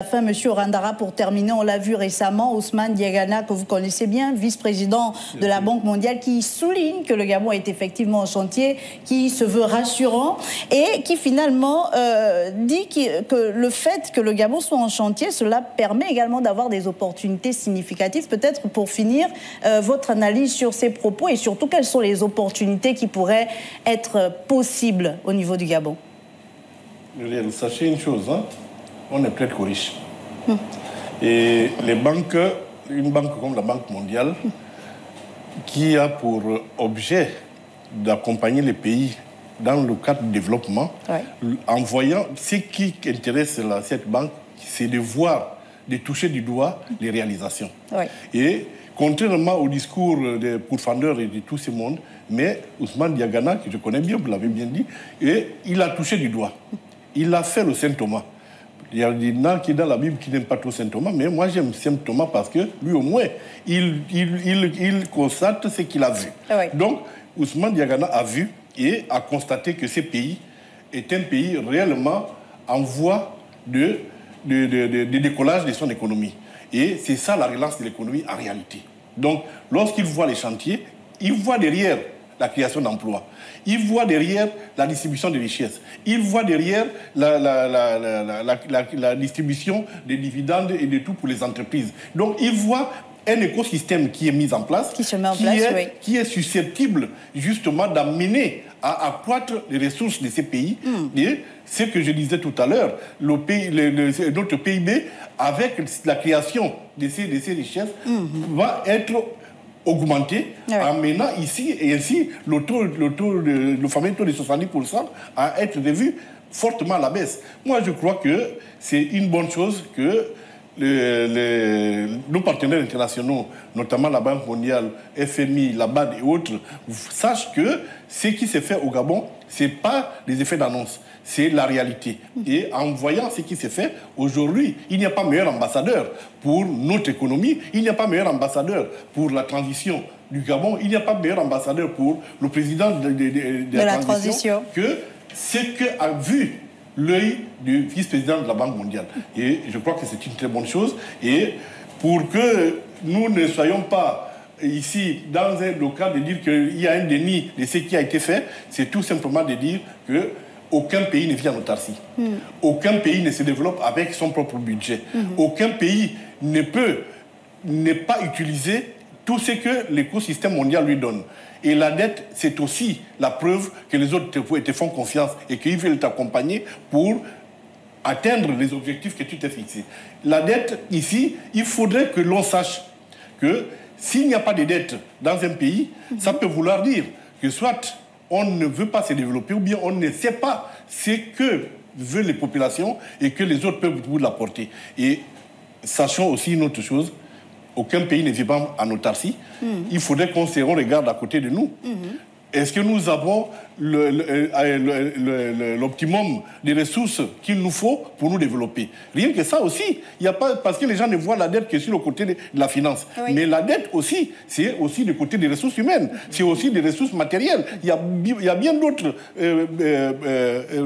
Enfin, Monsieur Orandara, pour terminer, on l'a vu récemment, Ousmane Diagana, que vous connaissez bien, vice-président de la Banque mondiale, qui souligne que le Gabon est effectivement en chantier, qui se veut rassurant et qui finalement dit que le fait que le Gabon soit en chantier, cela permet également d'avoir des opportunités significatives. Peut-être pour finir, votre analyse sur ces propos et surtout quelles sont les opportunités qui pourraient être possibles au niveau du Gabon. Sachez une chose, hein? On est peut-être riche. Et les banques, une banque comme la Banque mondiale, qui a pour objet d'accompagner les pays dans le cadre du développement, en voyant ce qui intéresse cette banque, c'est de voir, de toucher du doigt les réalisations. Et contrairement au discours des pourfendeurs et de tout ce monde, mais Ousmane Diagana, que je connais bien, vous l'avez bien dit, et il a touché du doigt. Il a fait le Saint Thomas. Il y a des gens qui dans la Bible qui n'aiment pas trop Saint Thomas, mais moi j'aime Saint Thomas parce que lui au moins, il constate ce qu'il a vu. Donc Ousmane Diagana a vu et a constaté que ce pays est un pays réellement en voie de décollage de son économie. Et c'est ça la relance de l'économie en réalité. Donc lorsqu'il voit les chantiers, il voit derrière la création d'emplois. Il voit derrière la distribution des richesses. Il voit derrière la distribution des dividendes et de tout pour les entreprises. Donc, il voit un écosystème qui est mis en place, qui est susceptible justement d'amener à accroître les ressources de ces pays. Et ce que je disais tout à l'heure, notre PIB, avec la création de ces richesses, va être augmenter, amenant ici et ainsi le fameux taux de 70% à être revu fortement à la baisse. Moi, je crois que c'est une bonne chose que nos partenaires internationaux, notamment la Banque mondiale, FMI, la BAD et autres, sachent que ce qui s'est fait au Gabon, ce n'est pas des effets d'annonce, c'est la réalité. Et en voyant ce qui s'est fait, aujourd'hui, il n'y a pas meilleur ambassadeur pour notre économie, il n'y a pas meilleur ambassadeur pour la transition du Gabon, il n'y a pas meilleur ambassadeur pour le président de la transition que ce qu'a vu l'œil du vice-président de la Banque mondiale. Et je crois que c'est une très bonne chose. Et pour que nous ne soyons pas ici dans le cas de dire qu'il y a un déni de ce qui a été fait, c'est tout simplement de dire que aucun pays ne vit en autarcie. Aucun pays ne se développe avec son propre budget. Aucun pays ne peut ne pas utiliser tout ce que l'écosystème mondial lui donne. Et la dette, c'est aussi la preuve que les autres te font confiance et qu'ils veulent t'accompagner pour atteindre les objectifs que tu t'es fixés. La dette, ici, il faudrait que l'on sache que s'il n'y a pas de dette dans un pays, ça peut vouloir dire que soit on ne veut pas se développer ou bien on ne sait pas ce que veulent les populations et que les autres peuvent vous l'apporter. Et sachons aussi une autre chose, aucun pays ne vit pas en autarcie. Il faudrait qu'on se regarde à côté de nous. Est-ce que nous avons l'optimum des ressources qu'il nous faut pour nous développer? Rien que ça aussi. Il y a pas, parce que les gens ne voient la dette que sur le côté de la finance. Mais la dette aussi, c'est aussi du côté des ressources humaines. C'est aussi des ressources matérielles. Il y a bien d'autres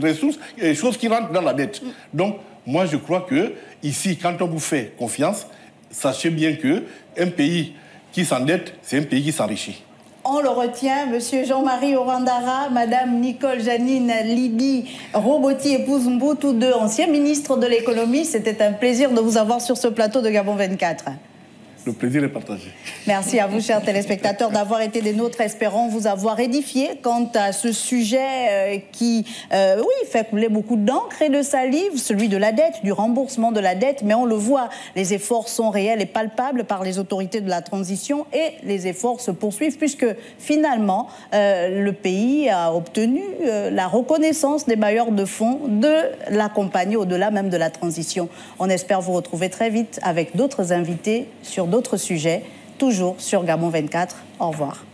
ressources, choses qui rentrent dans la dette. Donc, moi, je crois que ici, quand on vous fait confiance, sachez bien qu'un pays qui s'endette, c'est un pays qui s'enrichit. On le retient, Monsieur Jean-Marie Orandara, Madame Nicole Janine Lydie Roboti Epouzumbu, tous deux anciens ministres de l'économie. C'était un plaisir de vous avoir sur ce plateau de Gabon 24. Le plaisir est partagé. Merci à vous, chers téléspectateurs, d'avoir été des nôtres. Espérons vous avoir édifié quant à ce sujet qui, fait couler beaucoup d'encre et de salive, celui de la dette, du remboursement de la dette. Mais on le voit, les efforts sont réels et palpables par les autorités de la transition et les efforts se poursuivent puisque finalement, le pays a obtenu la reconnaissance des bailleurs de fonds de l'accompagner au-delà même de la transition. On espère vous retrouver très vite avec d'autres invités sur d'autres sujets, toujours sur Gabon 24. Au revoir.